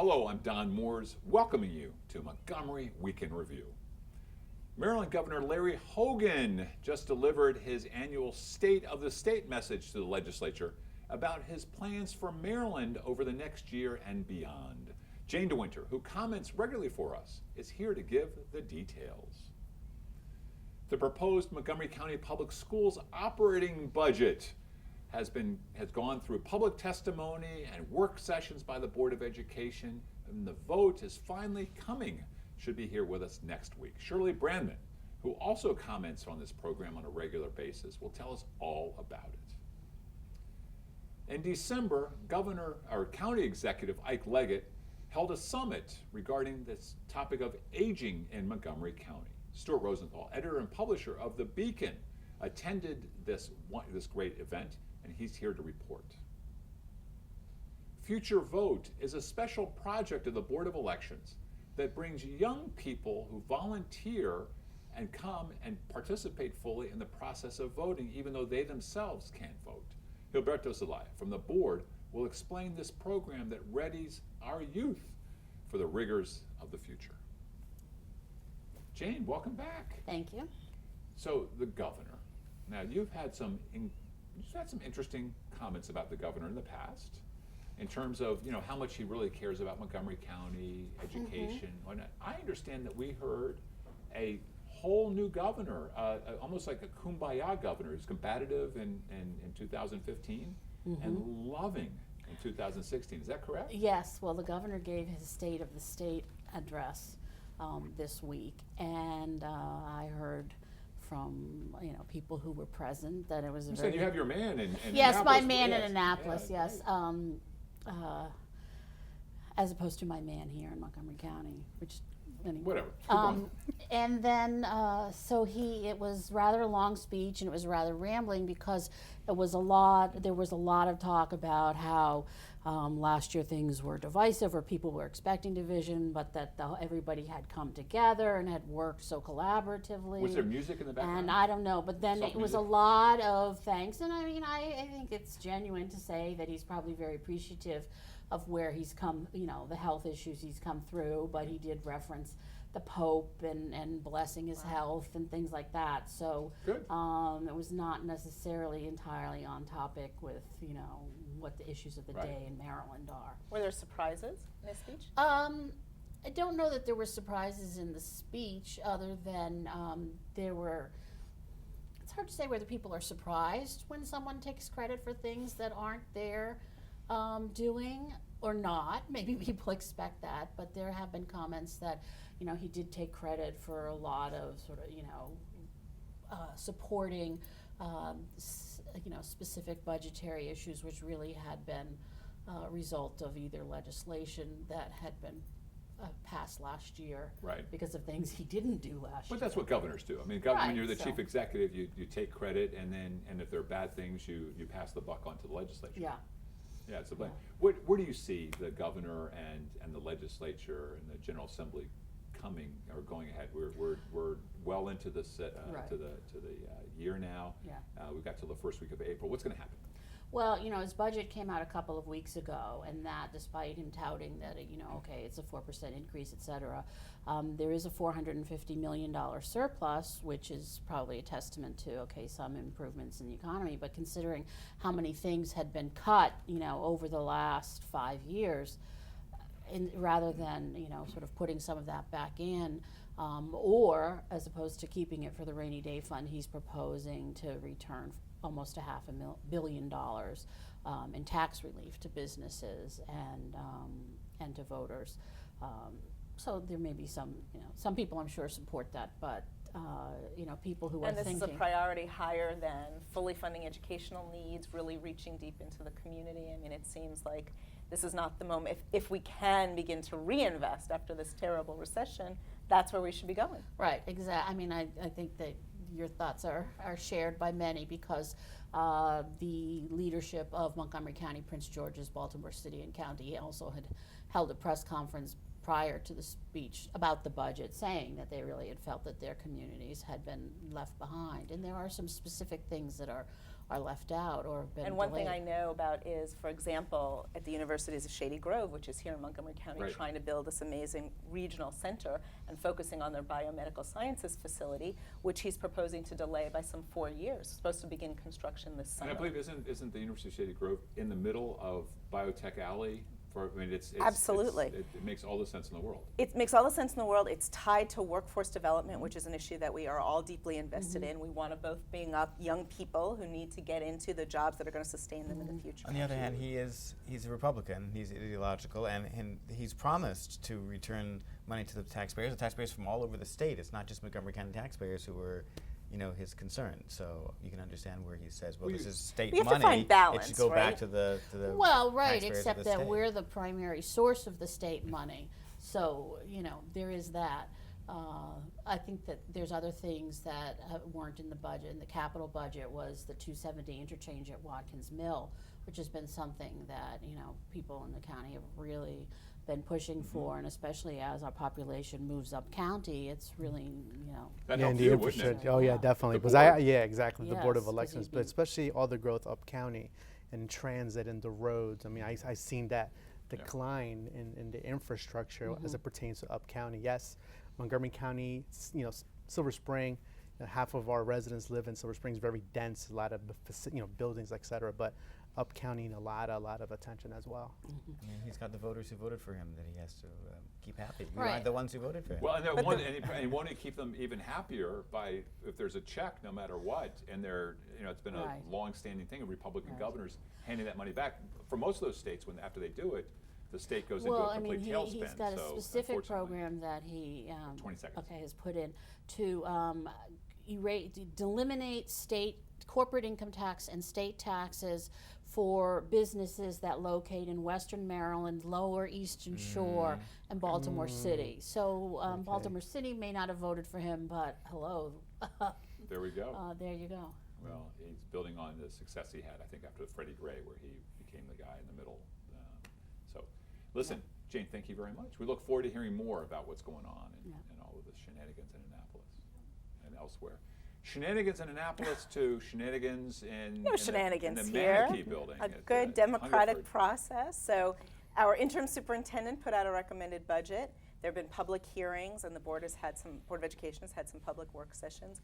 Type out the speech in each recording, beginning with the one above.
Hello, I'm Don Mooers, welcoming you to Montgomery Weekend Review. Maryland Governor Larry Hogan just delivered his annual State of the State message to the legislature about his plans for Maryland over the next year and beyond. Jane DeWinter, who comments regularly for us, is here to give the details. The proposed Montgomery County Public Schools operating budget has gone through public testimony and work sessions by the Board of Education, and the vote is finally coming. Should be here with us next week. Shirley Brandman, who also comments on this program on a regular basis, will tell us all about it. In December, County Executive Ike Leggett held a summit regarding this topic of aging in Montgomery County. Stuart Rosenthal, editor and publisher of The Beacon, attended this great event, and he's here to report. Future Vote is a special project of the Board of Elections that brings young people who volunteer and come and participate fully in the process of voting, even though they themselves can't vote. Gilberto Zelaya from the board will explain this program that readies our youth for the rigors of the future. Jane, welcome back. Thank you. So the governor. Now you've had some interesting comments about the governor in the past, in terms of how much he really cares about Montgomery County education. I understand that we heard a whole new governor, almost like a kumbaya governor, who's combative in 2015 and loving in 2016. Is that correct? Yes. Well, the governor gave his State of the State address this week, and I heard from people who were present that it was a you very. said you have your man in yes, Annapolis. my man in Annapolis. Yeah, yes, as opposed to my man here in Montgomery County, which anyway. Whatever. Keep going. And then it was rather a long speech, and it was rather rambling because there was a lot of talk about how last year things were divisive, or people were expecting division, but that everybody had come together and had worked so collaboratively. Was there music in the background? And I don't know, but then Soft it was music? a lot of thanks, and I mean, I think it's genuine to say that he's probably very appreciative of where he's come, the health issues he's come through, but he did reference the Pope and blessing his health and things like that. So Good. it was not necessarily entirely on topic with, what the issues of the Right. day in Maryland are. Were there surprises in his speech? I don't know that there were surprises in the speech, other than there were. It's hard to say whether people are surprised when someone takes credit for things that aren't there doing or not. Maybe people expect that, but there have been comments that he did take credit for a lot of sort of supporting specific budgetary issues, which really had been a result of either legislation that had been passed last year, Right. because of things he didn't do last year. But that's what governors do. I mean, when you're the chief executive, you take credit, and if there are bad things, you pass the buck on to the legislature. Yeah. Yeah. So, where do you see the governor and the legislature and the General Assembly coming or going ahead? We're well into the Right. to the year now. Yeah. We've got till the first week of April. What's going to happen? Well, his budget came out a couple of weeks ago, and that, despite him touting that, okay, it's a 4% increase, et cetera, there is a $450 million surplus, which is probably a testament to, some improvements in the economy. But considering how many things had been cut, over the last 5 years, rather than, sort of putting some of that back in, or as opposed to keeping it for the rainy day fund, he's proposing to return almost $500 million in tax relief to businesses and to voters. So there may be some people I'm sure support that, but people who are thinking. And this is a priority higher than fully funding educational needs, really reaching deep into the community. I mean, it seems like this is not the moment. If we can begin to reinvest after this terrible recession, that's where we should be going. Right, exactly. I mean, I think that your thoughts are shared by many, because the leadership of Montgomery County, Prince George's, Baltimore City and County also had held a press conference prior to the speech about the budget, saying that they really had felt that their communities had been left behind. And there are some specific things that are left out or have been And one thing I delayed. know about is, for example, at the Universities of Shady Grove, which is here in Montgomery County, Right. trying to build this amazing regional center and focusing on their biomedical sciences facility, which he's proposing to delay by some 4 years. It's supposed to begin construction this summer. And I believe isn't the University of Shady Grove in the middle of Biotech Alley? It's Absolutely. It makes all the sense in the world. It makes all the sense in the world. It's tied to workforce development, which is an issue that we are all deeply invested in. We want to both bring up young people who need to get into the jobs that are going to sustain them in the future. On the other hand, he's a Republican, he's ideological, and he's promised to return money to the taxpayers from all over the state. It's not just Montgomery County taxpayers who are, his concern. So you can understand where he says, well, Well, this is state we have to money. find balance, it should go right? back to the Well, right, taxpayers of except the that state. we're the primary source of the state money. So, there is that. I think that there's other things that weren't in the budget. And the capital budget was the 270 interchange at Watkins Mill, which has been something that, people in the county have really been pushing for, and especially as our population moves up county, it's really, That Yeah, helps and the you, wouldn't it? infrastructure. Oh yeah, Yeah. definitely. The Because board. exactly, the Board of Yes, 'cause Elections, you'd but be- especially all the growth up county and transit and the roads. I mean, I seen that decline in the infrastructure as it pertains to up county. Yes, Montgomery County, Silver Spring, half of our residents live in Silver Springs, very dense, a lot of buildings, et cetera. But up county, a lot of attention as well. I mean, he's got the voters who voted for him that he has to keep happy. We Right. aren't the ones who voted for him. Well, and, But and won't he keep them even happier by if there's a check, no matter what, and it's been Right. a long-standing thing of Republican Right. governors handing that money back. For most of those states, after they do it, the state goes into well, a complete he's tailspin. got a so specific unfortunately- program that he 20 seconds. has put in to eliminate state corporate income tax and state taxes for businesses that locate in Western Maryland, Lower Eastern Shore, and Baltimore City. So Baltimore City may not have voted for him, but hello, There we go. there you go. Well, he's building on the success he had, I think, after Freddie Gray, where he became the guy in the middle. So, listen, Jane, thank you very much. We look forward to hearing more about what's going on and all of the shenanigans in Annapolis and elsewhere. Shenanigans in Annapolis to shenanigans in, No in shenanigans the here. Manatee building. A at, good democratic Hungerford. process. So our interim superintendent put out a recommended budget. There have been public hearings, and the Board of Education has had some public work sessions.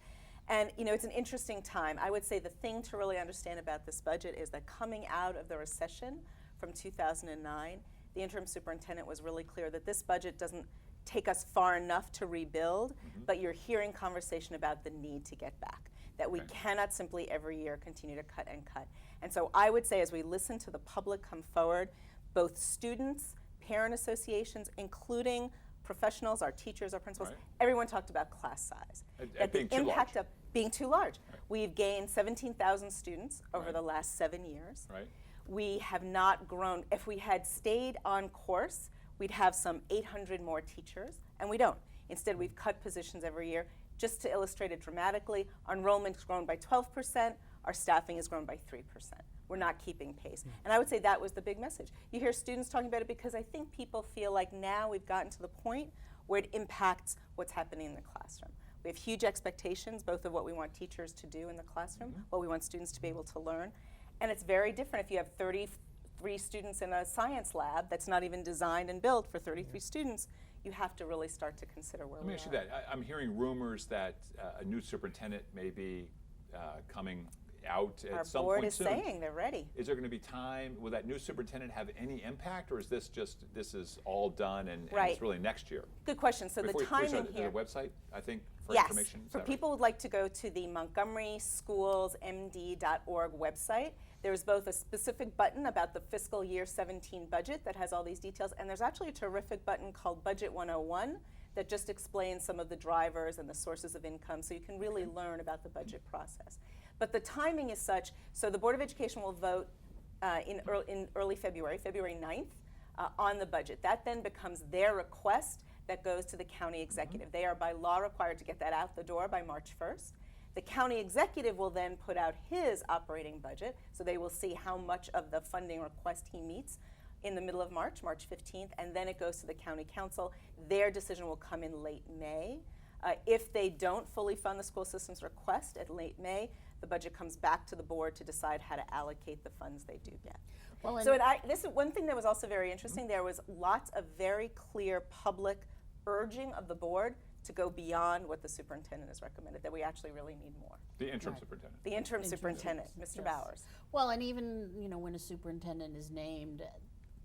And it's an interesting time. I would say the thing to really understand about this budget is that coming out of the recession from 2009, the interim superintendent was really clear that this budget doesn't take us far enough to rebuild, but you're hearing conversation about the need to get back, that we Okay. cannot simply every year continue to cut and cut. And so I would say as we listen to the public come forward, both students, parent associations, including professionals, our teachers, our principals, Right. everyone talked about class size. At being too impact large. of being too large. Right. We've gained 17,000 students over Right. the last 7 years. Right? We have not grown. If we had stayed on course, we'd have some 800 more teachers, and we don't. Instead, we've cut positions every year. Just to illustrate it dramatically, our enrollment's grown by 12%, our staffing has grown by 3%. We're not keeping pace. And I would say that was the big message. You hear students talking about it because I think people feel like now we've gotten to the point where it impacts what's happening in the classroom. We have huge expectations, both of what we want teachers to do in the classroom, what we want students to be able to learn. And it's very different if you have 33 students in a science lab that's not even designed and built for 33 students. You have to really start to consider where Let we me are. ask you that. I'm hearing rumors that a new superintendent may be coming out at Our some board point is soon. saying they're ready. Is there going to be time? Will that new superintendent have any impact, or is this is all done and Right. it's really next year? Good question. So Before the you start, timing there's here. a website, I think, for Yes, information. Is for that people who'd like to go to the montgomeryschoolsmd.org website, there's both a specific button about the fiscal year 17 budget that has all these details, and there's actually a terrific button called Budget 101 that just explains some of the drivers and the sources of income, so you can really learn about the budget process. But the timing is such, so the Board of Education will vote in early February, February 9th, on the budget. That then becomes their request that goes to the county executive. They are by law required to get that out the door by March 1st. The county executive will then put out his operating budget, so they will see how much of the funding request he meets in the middle of March, March 15th, and then it goes to the county council. Their decision will come in late May. If they don't fully fund the school system's request at late May, the budget comes back to the board to decide how to allocate the funds they do get. Well, So this is one thing that was also very interesting. There was lots of very clear public urging of the board to go beyond what the superintendent has recommended, that we actually really need more. The interim superintendent. The interim superintendent, Mr. Yes. Bowers. Well, and even, when a superintendent is named,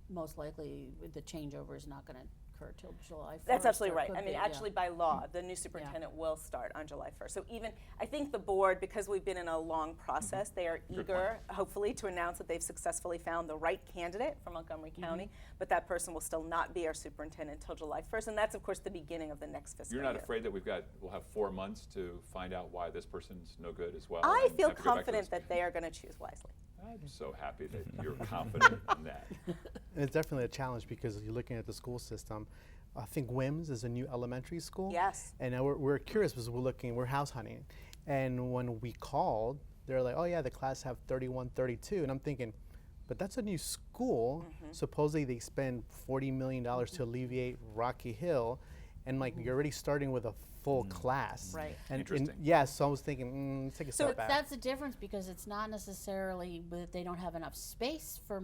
most likely the changeover is not going to occur till July 1st. That's absolutely or right. could I mean, be, actually, by law, the new superintendent will start on July 1st. So even, I think the board, because we've been in a long process, they are Good eager, hopefully, to announce that they've successfully found the right candidate for Montgomery County, but that person will still not be our superintendent until July 1st, and that's, of course, the beginning of the next fiscal year. You're not afraid that we'll have 4 months to find out why this person's no good as well? I and feel have to go back to confident this? that they are going to choose wisely. I'm so happy that you're confident in that. And it's definitely a challenge because you're looking at the school system. I think WIMS is a new elementary school. Yes. And now we're curious because we're house hunting. And when we called, they're like, oh yeah, the class have 31, 32. And I'm thinking, but that's a new school. Supposedly they spend $40 million to alleviate Rocky Hill. And like, you're already starting with a full class. Right. And Interesting. yeah, so I was thinking, let's take a So step back. That's the difference, because it's not necessarily that they don't have enough space for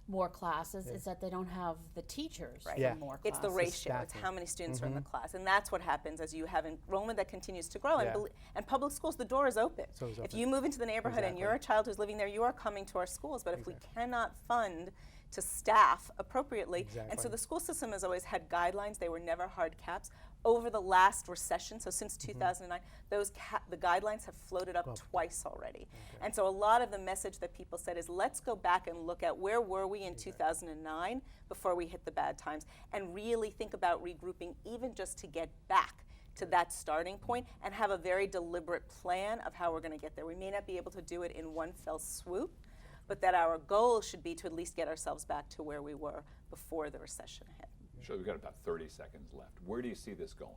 more classes. It's that they don't have the teachers Right. for Yeah. more It's the classes. ratio. It's staffing. how many students are in the class, and that's what happens as you have enrollment that continues to grow. Yeah. And public schools, the door is open. So it's If open. you move into the neighborhood and you're a Exactly. child who's living there, you are coming to our schools. But if we cannot fund to staff appropriately, and so Exactly. the school system has always had guidelines. They were never hard caps. Over the last recession, so since 2009, the guidelines have floated up twice already. And so a lot of the message that people said is, let's go back and look at where were we in 2009 before we hit the bad times, and really think about regrouping, even just to get back to that starting point and have a very deliberate plan of how we're going to get there. We may not be able to do it in one fell swoop, but that our goal should be to at least get ourselves back to where we were before the recession hit. Shirley, we've got about 30 seconds left. Where do you see this going?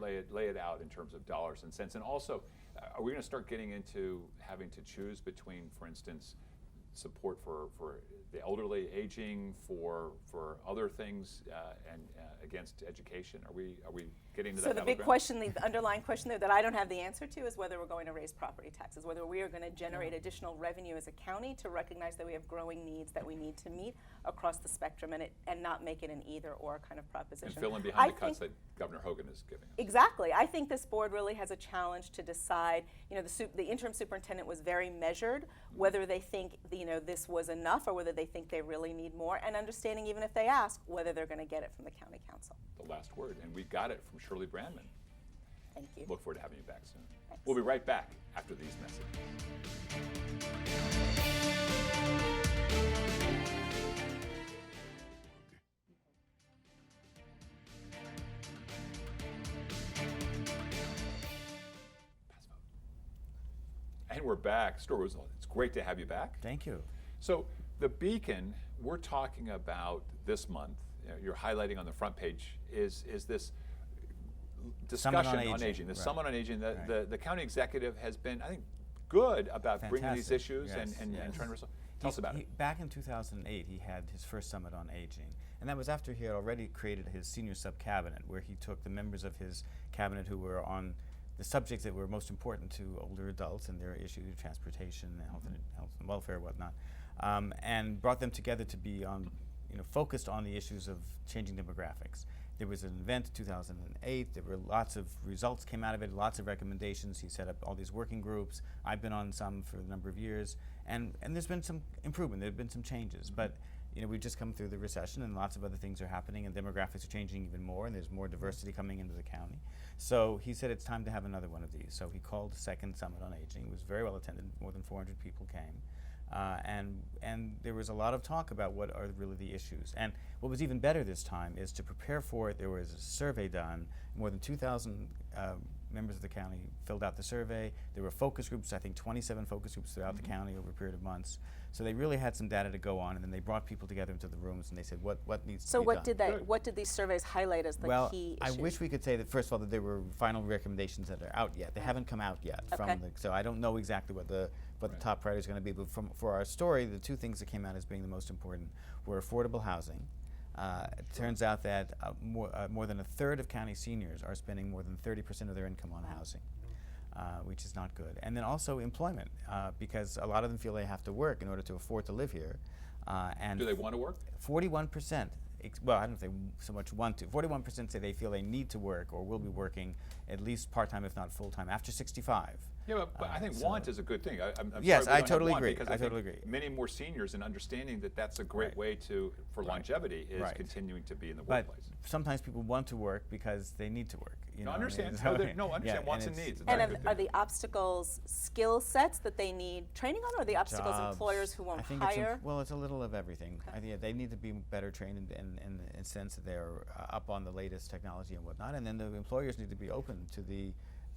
Lay it out in terms of dollars and cents. And also, are we going to start getting into having to choose between, for instance, support for the elderly, aging, for other things, and against education? Are we getting to that? So the big battleground? question, the underlying question there that I don't have the answer to, is whether we're going to raise property taxes, whether we are going to generate additional revenue as a county to recognize that we have growing needs that we need to meet across the spectrum, and not make it an either-or kind of proposition. And fill in behind I the cuts think- that Governor Hogan is giving us. Exactly. I think this board really has a challenge to decide. The interim superintendent was very measured, whether they think this was enough or whether they think they really need more, and understanding, even if they ask, whether they're going to get it from the county council. The last word, and we got it from Shirley Brandman. Thank you. Look forward to having you back soon. Thanks. We'll be right back after these messages. And we're back. Stuart Rosenthal, it's great to have you back. Thank you. So the Beacon, we're talking about this month, you're highlighting on the front page, is this Summit discussion on on Aging, aging, the right. Summit on Aging. Right. The county executive has been, I think, good about bringing these Fantastic. issues Yes, and yes. trying to resolve. Tell us about it. Back in 2008, he had his first Summit on Aging. And that was after he had already created his senior sub-cabinet, where he took the members of his cabinet who were on the subjects that were most important to older adults and their issues, transportation, health and welfare, whatnot, and brought them together to be on, focused on the issues of changing demographics. There was an event in 2008. There were lots of results came out of it, lots of recommendations. He set up all these working groups. I've been on some for a number of years, and there's been some improvement. There have been some changes, but we've just come through the recession, and lots of other things are happening, and demographics are changing even more, and there's more diversity coming into the county. So he said it's time to have another one of these. So he called the second Summit on Aging. It was very well attended. More than 400 people came. And there was a lot of talk about what are really the issues. And what was even better this time is to prepare for it, there was a survey done, more than 2,000 members of the county filled out the survey. There were focus groups, I think 27 focus groups throughout the county over a period of months. So they really had some data to go on, and then they brought people together into the rooms and they said, what needs to So be what done? what did these surveys highlight as the Well, key I issues? wish we could say that, first of all, that there were final recommendations that are out yet. They haven't come out yet Okay. so I don't know exactly what the top priority is going to be. But for our story, the two things that came out as being the most important were affordable housing. It turns out that more than a third of county seniors are spending more than 30% of their income on housing, which is not good. And then also employment, because a lot of them feel they have to work in order to afford to live here. And Do they want to work? 41%, well, I don't know if they so much want to. 41% say they feel they need to work or will be working at least part-time, if not full-time, after 65. Yeah, but I think so- want is a good thing. I'm Yes, sorry we I don't have totally want, agree. because I think totally agree. Many more seniors and understanding that that's a great Right. way for Right. longevity is Right. continuing to be in the But workplace. sometimes people want to work because they need to work. You No, know, I understand. so- No, understand yeah, wants and it's- needs. It's And not a good are thing. the obstacles skill sets that they need training on, or are the obstacles Jobs. employers who won't I think hire? well, it's a little of everything. Okay. I think they need to be better trained in the sense that they're up on the latest technology and whatnot, and then the employers need to be open to the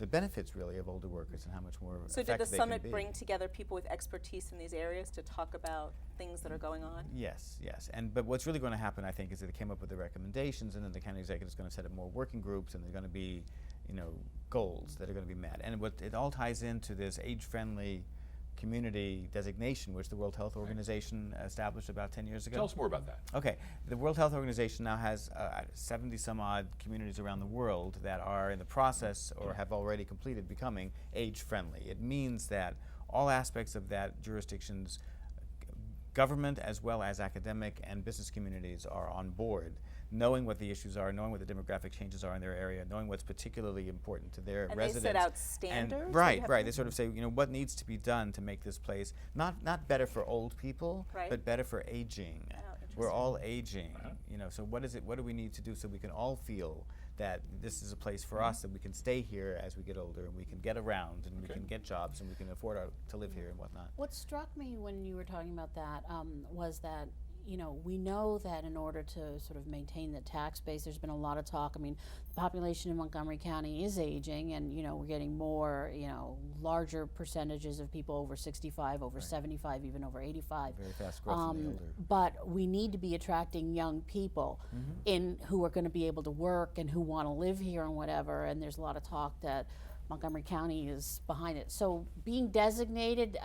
benefits really of older workers and how much more So did the effective they summit can be. bring together people with expertise in these areas to talk about things that are going on? Yes, but what's really going to happen, I think, is that they came up with the recommendations, and then the county executive is going to set up more working groups, and there's going to be, goals that are going to be met. And what it all ties into this age-friendly community designation, which the World Health Organization established about 10 years ago. Tell us more about that. Okay, the World Health Organization now has 70 some odd communities around the world that are in the process or have already completed becoming age-friendly. It means that all aspects of that jurisdiction's government as well as academic and business communities are on board, knowing what the issues are, knowing what the demographic changes are in their area, knowing what's particularly important to their And residents. they set out standards? And, that right, you have right. to- They sort of say, what needs to be done to make this place not better for old people, Right. but better for aging. Oh, We're interesting. all aging, so what is it? What do we need to do so we can all feel that this is a place for us, that we can stay here as we get older, and we can get around, and we Okay. can get jobs, and we can afford to live here and whatnot. What struck me when you were talking about that was that, we know that in order to sort of maintain the tax base, there's been a lot of talk. I mean, the population in Montgomery County is aging, and, we're getting more, larger percentages of people over 65, over 75, even over 85. Very fast growth in the older. But we need to be attracting young people who are going to be able to work and who want to live here and whatever. And there's a lot of talk that Montgomery County is behind it. So being designated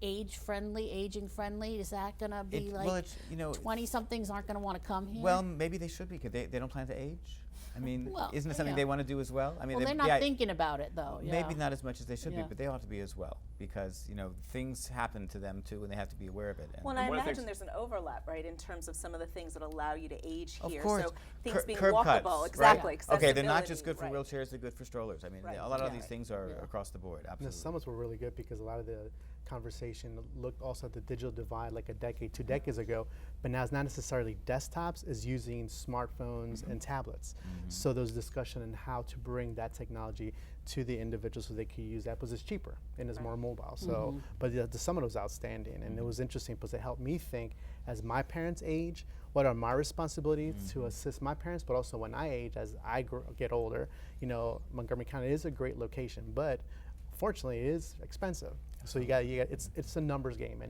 age-friendly, aging-friendly, is that going to be Well, like it's, 20-somethings aren't going to want to come here? well, maybe they should be, because they don't plan to age. I mean, Well, isn't it something yeah. they want to do as well? I mean, Well, they're not thinking about it, though. Maybe yeah. not as much as they should be, Yeah. but they ought to be as well, because things happen to them too, and they have to be aware of it. And Well, and I one of the imagine things- there's an overlap, right, in terms of some of the things that allow you to age Of here. course, So things being curb walkable, cuts, exactly. right. Okay, they're not just accessibility, good for right. wheelchairs; they're good for strollers. I mean, Right. a lot of Yeah. these things are Yeah. across the board. And the Absolutely. summits were really good because a lot of the conversation looked also at the digital divide like a decade, 2 decades ago, but now it's not necessarily desktops, is using smartphones and tablets. So there was discussion on how to bring that technology to the individuals so they could use that because it's cheaper and it's more mobile. So, but the summit was outstanding, and it was interesting because it helped me think, as my parents age, what are my responsibilities to assist my parents, but also when I age, as I get older, Montgomery County is a great location, but fortunately it is expensive. So you got it's a numbers game,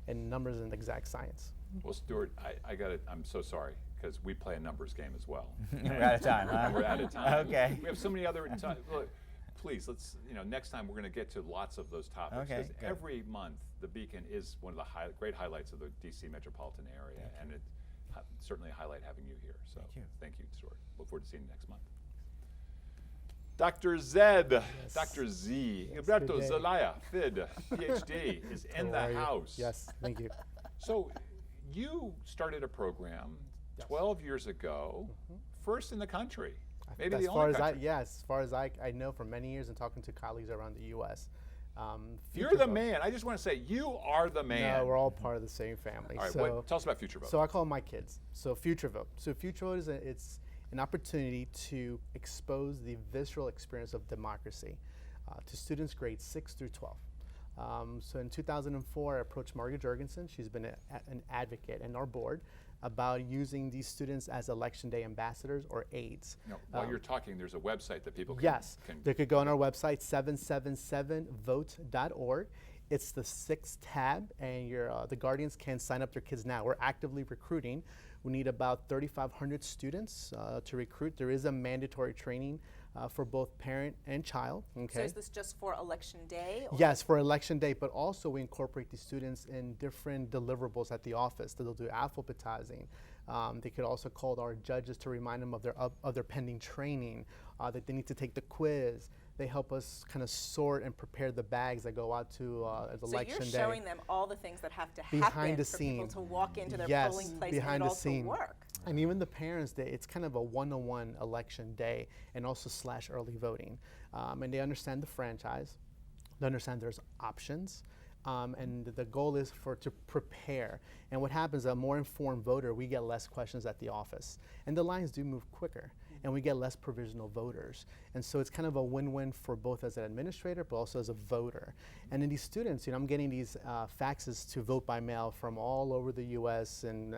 and numbers and exact science. Well, Stuart, I got it. I'm so sorry, because we play a numbers game as well. We're out of time, huh? We're out of time. Okay. We have so many other look, please, let's, next time we're going to get to lots of those topics. Okay, Because good. every month, the Beacon is one of the great highlights of the D.C. metropolitan area, and it certainly a highlight having you here. So Thank you. Stuart. Look forward to seeing you next month. Dr. Zed, Dr. Z, Gilberto good day. Zelaya, FID, PhD, is in the How are you? house. Yes, thank you. So you started a program 12 years ago, first in the country, maybe as the far only as country. as far as I know for many years and talking to colleagues around the U.S. You're Future the Vote. man. I just want to say you are the man. No, we're all part of the same family. All right, so, tell us about Future Vote. so I call them my kids. So Future Vote. So Future Vote is it's an opportunity to expose the visceral experience of democracy to students grades 6 through 12. So in 2004, I approached Margaret Jurgensen. She's been an advocate in our board about using these students as election day ambassadors or aides. While you're talking, there's a website that people can. Yes, they could go on our website, 777vote.org. It's the 6th tab, and the guardians can sign up their kids now. We're actively recruiting. We need about 3,500 students to recruit. There is a mandatory training for both parent and child. Okay. So is this just for election day? Or Yes, for election day, but also we incorporate these students in different deliverables at the office. They'll do alphabetizing. They could also call our judges to remind them of their pending training, that they need to take the quiz. They help us kind of sort and prepare the bags that go out to election day. So you're showing them all the things that have to Behind happen the for scene. people to walk into their Yes, polling place behind and the it also scene. work. And even the parents, it's kind of a one-on-one election day, and also / early voting. And they understand the franchise. They understand there's options. And the goal is to prepare. And what happens, a more informed voter, we get less questions at the office. And the lines do move quicker. And we get less provisional voters. And so it's kind of a win-win for both as an administrator, but also as a voter. And then these students, I'm getting these faxes to vote by mail from all over the U.S. And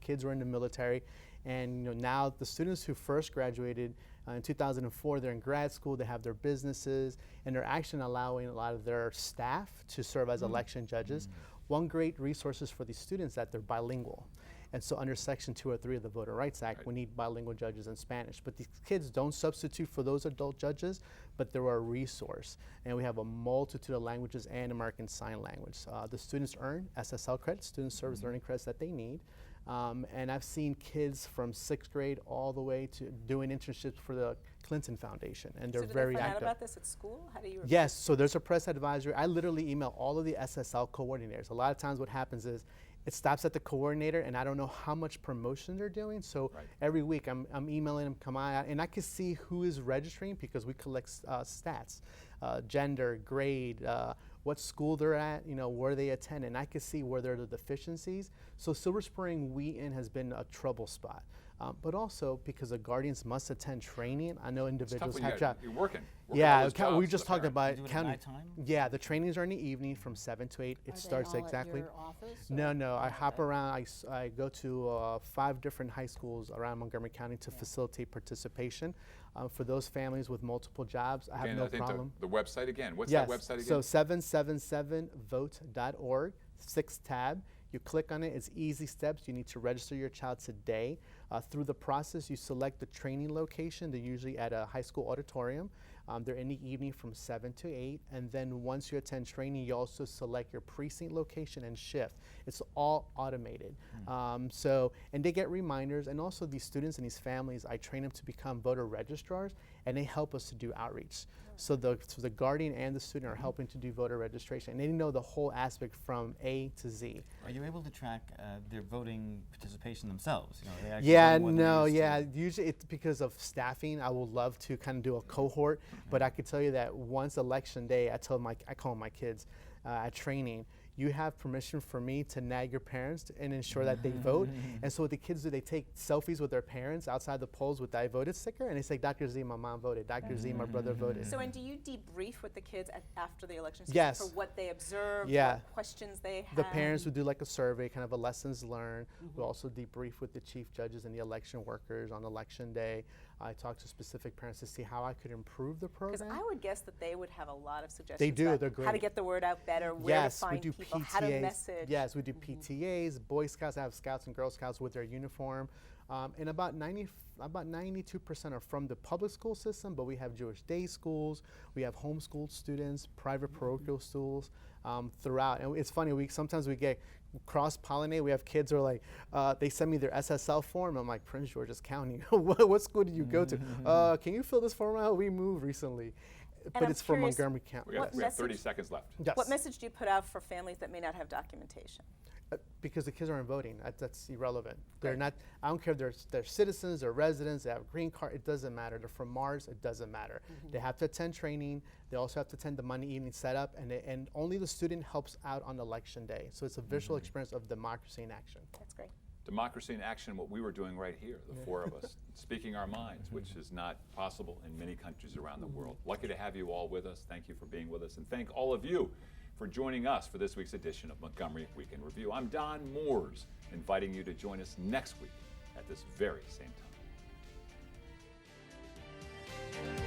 kids were in the military. And now the students who first graduated in 2004, they're in grad school, they have their businesses, and they're actually allowing a lot of their staff to serve as election judges. One great resource is for these students that they're bilingual. And so under Section 203 of the Voter Rights Act, we need bilingual judges in Spanish. But these kids don't substitute for those adult judges, but they're a resource. And we have a multitude of languages and American Sign Language. The students earn SSL credits, student service learning credits that they need. And I've seen kids from 6th grade all the way to doing internships for the Clinton Foundation, and they're So very do they find active. out about this at school? How do you? Yes, so there's a press advisory. I literally email all of the SSL coordinators. A lot of times what happens is it stops at the coordinator, and I don't know how much promotion they're doing. So every week I'm emailing them, come on, and I can see who is registering because we collect stats, gender, grade, what school they're at, where they attend, and I can see where there are the deficiencies. So Silver Spring Wheaton has been a trouble spot. But also because the guardians must attend training. I know individuals have jobs. You're working. Yeah, all those jobs we for just the talked parent. about Do it at county. nighttime? Yeah, the trainings are in the evening from 7 to 8. It Are they starts all exactly. At your office, No, or- no. I hop Okay. around. I go to 5 different high schools around Montgomery County to facilitate participation. For those families with multiple jobs, I have Again, no I think problem. the website again. What's Yes. that website again? So 777vote.org, 6th tab. You click on it. It's easy steps. You need to register your child today. Through the process, you select the training location. They're usually at a high school auditorium. They're in the evening from 7 to 8. And then once you attend training, you also select your precinct location and shift. It's all automated. And they get reminders. And also these students and these families, I train them to become voter registrars, and they help us to do outreach. So the guardian and the student are helping to do voter registration. And they know the whole aspect from A to Z. Are you able to track their voting participation themselves? Are they actually Yeah, doing what they used to? usually it's because of staffing. I would love to kind of do a cohort, but I could tell you that once election day, I call my kids at training, you have permission for me to nag your parents and ensure that they vote. And so what the kids do, they take selfies with their parents outside the polls with the I voted sticker, and they say, Dr. Z, my mom voted. Dr. Z, my brother voted. So, and do you debrief with the kids after the election season Yes. for what they observed, Yeah. what questions they had? The parents would do like a survey, kind of a lessons learned. We also debrief with the chief judges and the election workers on election day. I talk to specific parents to see how I could improve the Because program. I would guess that they would have a lot of suggestions. They do, about they're How to great. get the word out better, where Yes, to we find do people, PTAs. how to message. Yes, we do PTAs, Boy Scouts. I have Scouts and Girl Scouts with their uniform. And about 92% are from the public school system, but we have Jewish day schools, we have homeschooled students, private parochial schools throughout. And it's funny, sometimes we get cross-pollinate. We have kids who are like, they send me their SSL form. I'm like, Prince George's County. what school did you go to? Can you fill this form out? We moved recently. But I'm it's from curious, Montgomery County. We have What 30 message- seconds left. Yes. What message do you put out for families that may not have documentation? Because the kids aren't voting. That's irrelevant. They're not, I don't care if they're citizens or residents, they have a green card, it doesn't matter. They're from Mars, it doesn't matter. They have to attend training. They also have to attend the Monday evening setup, and only the student helps out on election day. So it's a visual experience of democracy in action. That's great. Democracy in action, what we were doing right here, the 4 of us, speaking our minds, which is not possible in many countries around the world. Lucky to have you all with us. Thank you for being with us, and thank all of you for joining us for this week's edition of Montgomery Week in Review. I'm Don Mooers, inviting you to join us next week at this very same time.